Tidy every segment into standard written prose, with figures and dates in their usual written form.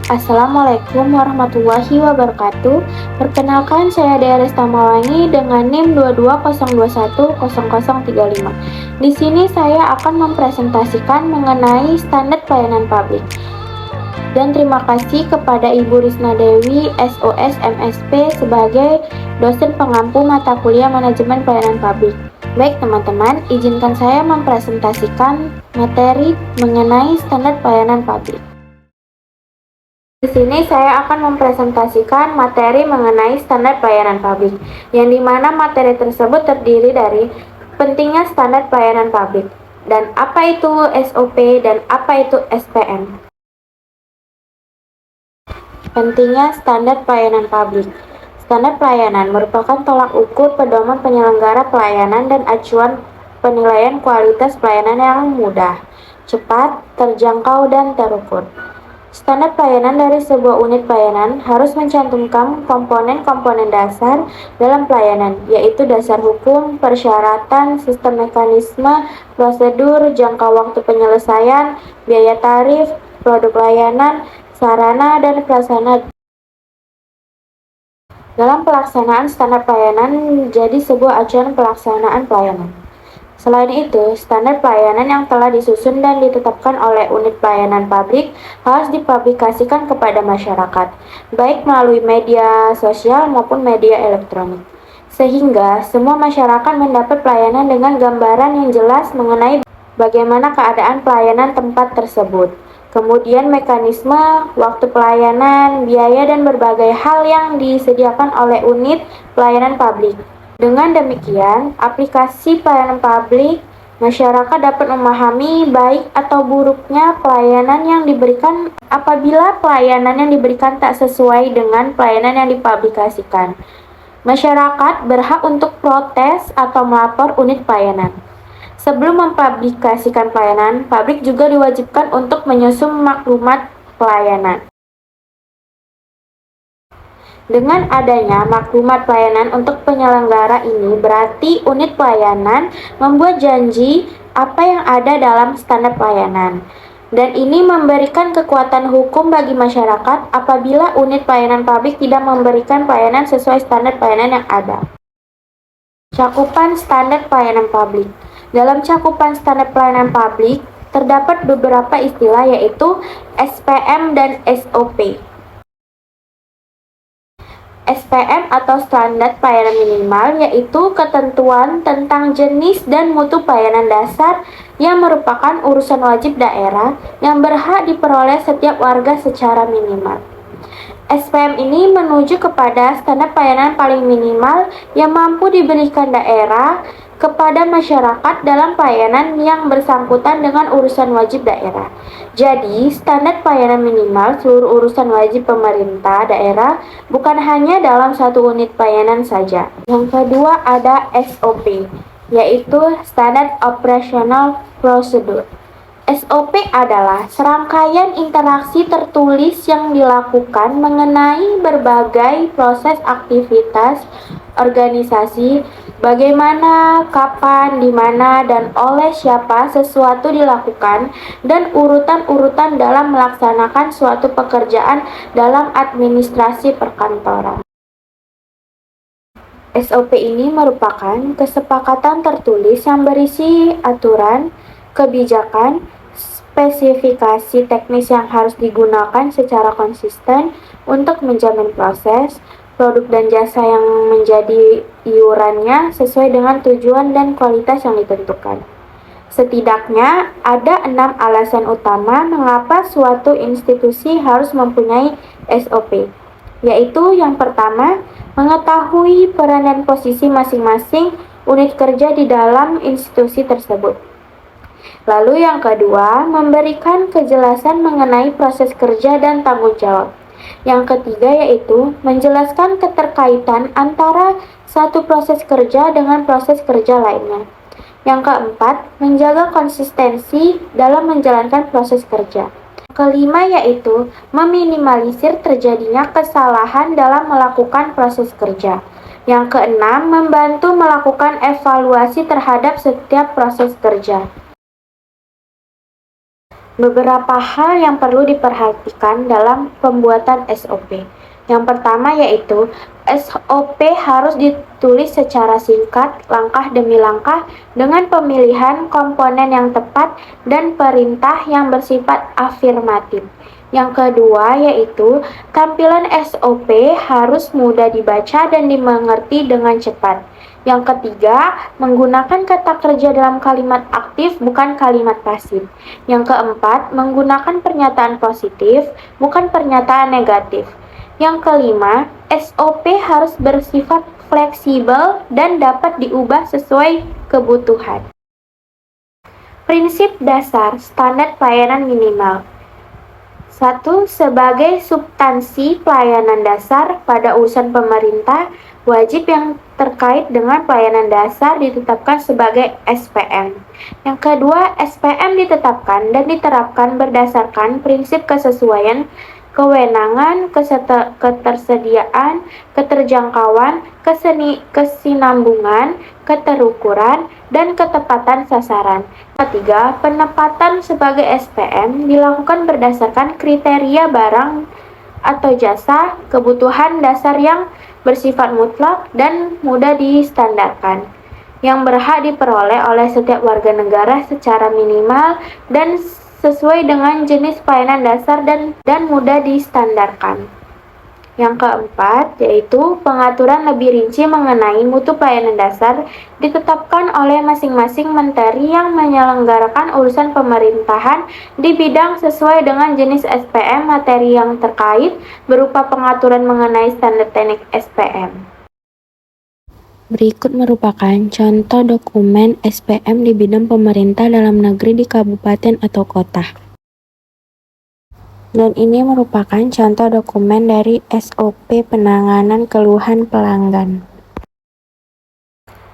Assalamualaikum warahmatullahi wabarakatuh. Perkenalkan, saya Dea Restamawangi dengan NIM 2202100035. Di sini saya akan mempresentasikan mengenai standar pelayanan publik. Dan terima kasih kepada Ibu Risna Dewi, SOS MSP sebagai dosen pengampu mata kuliah Manajemen Pelayanan Publik. Baik teman-teman, izinkan saya mempresentasikan materi mengenai standar pelayanan publik. Di sini saya akan mempresentasikan materi mengenai standar pelayanan publik, yang dimana materi tersebut terdiri dari pentingnya standar pelayanan publik, dan apa itu SOP dan apa itu SPM. Pentingnya standar pelayanan publik. Standar pelayanan merupakan tolak ukur pedoman penyelenggara pelayanan dan acuan penilaian kualitas pelayanan yang mudah, cepat, terjangkau, dan terukur. Standar pelayanan dari sebuah unit pelayanan harus mencantumkan komponen-komponen dasar dalam pelayanan, yaitu dasar hukum, persyaratan, sistem mekanisme, prosedur, jangka waktu penyelesaian, biaya tarif, produk layanan, sarana, dan prasarana. Dalam pelaksanaan standar pelayanan menjadi sebuah acuan pelaksanaan pelayanan. Selain itu, standar pelayanan yang telah disusun dan ditetapkan oleh unit pelayanan publik harus dipublikasikan kepada masyarakat, baik melalui media sosial maupun media elektronik, sehingga semua masyarakat mendapat pelayanan dengan gambaran yang jelas mengenai bagaimana keadaan pelayanan tempat tersebut, kemudian mekanisme, waktu pelayanan, biaya, dan berbagai hal yang disediakan oleh unit pelayanan publik. Dengan demikian, aplikasi pelayanan publik, masyarakat dapat memahami baik atau buruknya pelayanan yang diberikan apabila pelayanan yang diberikan tak sesuai dengan pelayanan yang dipublikasikan. Masyarakat berhak untuk protes atau melapor unit pelayanan. Sebelum mempublikasikan pelayanan, publik juga diwajibkan untuk menyusun maklumat pelayanan. Dengan adanya maklumat pelayanan untuk penyelenggara ini, berarti unit pelayanan membuat janji apa yang ada dalam standar pelayanan. Dan ini memberikan kekuatan hukum bagi masyarakat apabila unit pelayanan publik tidak memberikan pelayanan sesuai standar pelayanan yang ada. Cakupan standar pelayanan publik. Dalam cakupan standar pelayanan publik, terdapat beberapa istilah yaitu SPM dan SOP. SPM atau standar pelayanan minimal yaitu ketentuan tentang jenis dan mutu pelayanan dasar yang merupakan urusan wajib daerah yang berhak diperoleh setiap warga secara minimal. SPM ini menuju kepada standar pelayanan paling minimal yang mampu diberikan daerah kepada masyarakat dalam pelayanan yang bersangkutan dengan urusan wajib daerah. Jadi, standar pelayanan minimal seluruh urusan wajib pemerintah daerah, bukan hanya dalam satu unit pelayanan saja. Yang kedua ada SOP, yaitu Standard Operational Procedure. SOP adalah serangkaian interaksi tertulis yang dilakukan mengenai berbagai proses aktivitas organisasi, bagaimana, kapan, di mana, dan oleh siapa sesuatu dilakukan, dan urutan-urutan dalam melaksanakan suatu pekerjaan dalam administrasi perkantoran. SOP ini merupakan kesepakatan tertulis yang berisi aturan, kebijakan, spesifikasi teknis yang harus digunakan secara konsisten untuk menjamin proses, produk dan jasa yang menjadi iurannya sesuai dengan tujuan dan kualitas yang ditentukan. Setidaknya ada 6 alasan utama mengapa suatu institusi harus mempunyai SOP, yaitu yang pertama, mengetahui peran dan posisi masing-masing unit kerja di dalam institusi tersebut. Lalu yang kedua, memberikan kejelasan mengenai proses kerja dan tanggung jawab. Yang ketiga yaitu menjelaskan keterkaitan antara satu proses kerja dengan proses kerja lainnya. Yang keempat, menjaga konsistensi dalam menjalankan proses kerja. Kelima yaitu meminimalisir terjadinya kesalahan dalam melakukan proses kerja. Yang keenam, membantu melakukan evaluasi terhadap setiap proses kerja. Beberapa hal yang perlu diperhatikan dalam pembuatan SOP. Yang pertama yaitu SOP harus ditulis secara singkat, langkah demi langkah, dengan pemilihan komponen yang tepat dan perintah yang bersifat afirmatif. Yang kedua yaitu tampilan SOP harus mudah dibaca dan dimengerti dengan cepat. Yang ketiga, menggunakan kata kerja dalam kalimat aktif bukan kalimat pasif. Yang keempat, menggunakan pernyataan positif bukan pernyataan negatif. Yang kelima, SOP harus bersifat fleksibel dan dapat diubah sesuai kebutuhan. Prinsip dasar standar pelayanan minimal. 1. Sebagai substansi pelayanan dasar pada urusan pemerintah, wajib yang terkait dengan pelayanan dasar ditetapkan sebagai SPM. Yang kedua, SPM ditetapkan dan diterapkan berdasarkan prinsip kesesuaian, kewenangan, ketersediaan, keterjangkauan, kesinambungan, keterukuran, dan ketepatan sasaran. Ketiga, penempatan sebagai SPM dilakukan berdasarkan kriteria barang atau jasa, kebutuhan dasar yang bersifat mutlak dan mudah distandarkan, yang berhak diperoleh oleh setiap warga negara secara minimal dan sesuai dengan jenis pelayanan dasar dan mudah distandarkan. Yang keempat, yaitu pengaturan lebih rinci mengenai mutu pelayanan dasar ditetapkan oleh masing-masing menteri yang menyelenggarakan urusan pemerintahan di bidang sesuai dengan jenis SPM materi yang terkait berupa pengaturan mengenai standar teknik SPM. Berikut merupakan contoh dokumen SPM di bidang pemerintah dalam negeri di kabupaten atau kota. Dan ini merupakan contoh dokumen dari SOP penanganan keluhan pelanggan.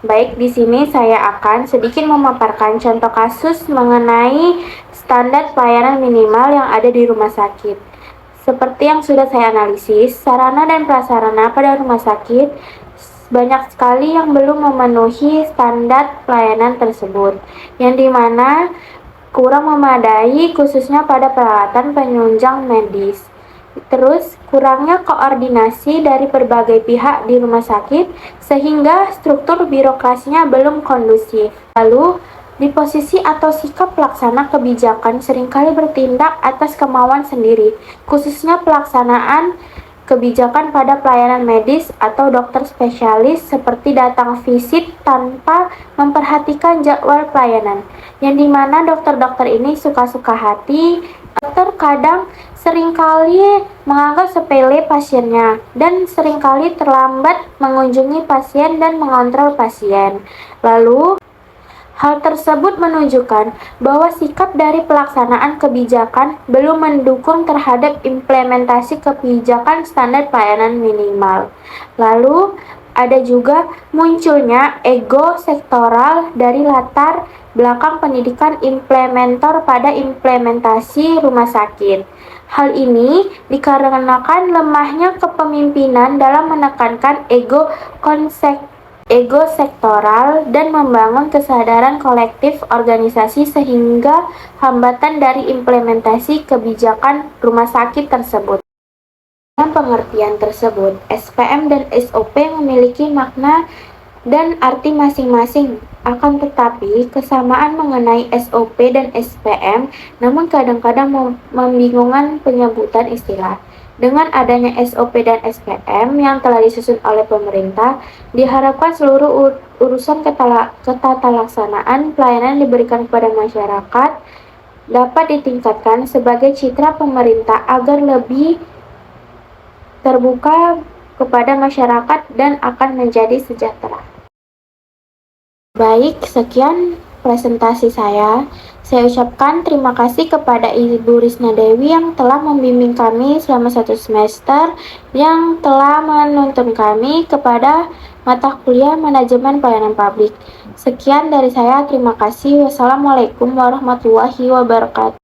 Baik, di sini saya akan sedikit memaparkan contoh kasus mengenai standar pelayanan minimal yang ada di rumah sakit. Seperti yang sudah saya analisis, sarana dan prasarana pada rumah sakit banyak sekali yang belum memenuhi standar pelayanan tersebut, yang dimana kurang memadai khususnya pada peralatan penunjang medis. Terus, kurangnya koordinasi dari berbagai pihak di rumah sakit sehingga struktur birokrasinya belum kondusif. Lalu, di posisi atau sikap pelaksana kebijakan seringkali bertindak atas kemauan sendiri, khususnya pelaksanaan kebijakan pada pelayanan medis atau dokter spesialis seperti datang visit tanpa memperhatikan jadwal pelayanan, yang dimana dokter-dokter ini suka-suka hati. Dokter kadang seringkali menganggap sepele pasiennya dan seringkali terlambat mengunjungi pasien dan mengontrol pasien. Lalu, hal tersebut menunjukkan bahwa sikap dari pelaksanaan kebijakan belum mendukung terhadap implementasi kebijakan standar pelayanan minimal. Lalu, ada juga munculnya ego sektoral dari latar belakang pendidikan implementer pada implementasi rumah sakit. Hal ini dikarenakan lemahnya kepemimpinan dalam menekankan ego sektoral dan membangun kesadaran kolektif organisasi sehingga hambatan dari implementasi kebijakan rumah sakit tersebut. Dalam pengertian tersebut, SPM dan SOP memiliki makna dan arti masing-masing. Akan tetapi, kesamaan mengenai SOP dan SPM namun kadang-kadang membingungkan penyebutan istilah. Dengan adanya SOP dan SPM yang telah disusun oleh pemerintah, diharapkan seluruh urusan ketata laksanaan pelayanan diberikan kepada masyarakat dapat ditingkatkan sebagai citra pemerintah agar lebih terbuka kepada masyarakat dan akan menjadi sejahtera. Baik, sekian presentasi saya. Saya ucapkan terima kasih kepada Ibu Risna Dewi yang telah membimbing kami selama 1 semester, yang telah menuntun kami kepada mata kuliah manajemen pelayanan publik. Sekian dari saya, terima kasih. Wassalamualaikum warahmatullahi wabarakatuh.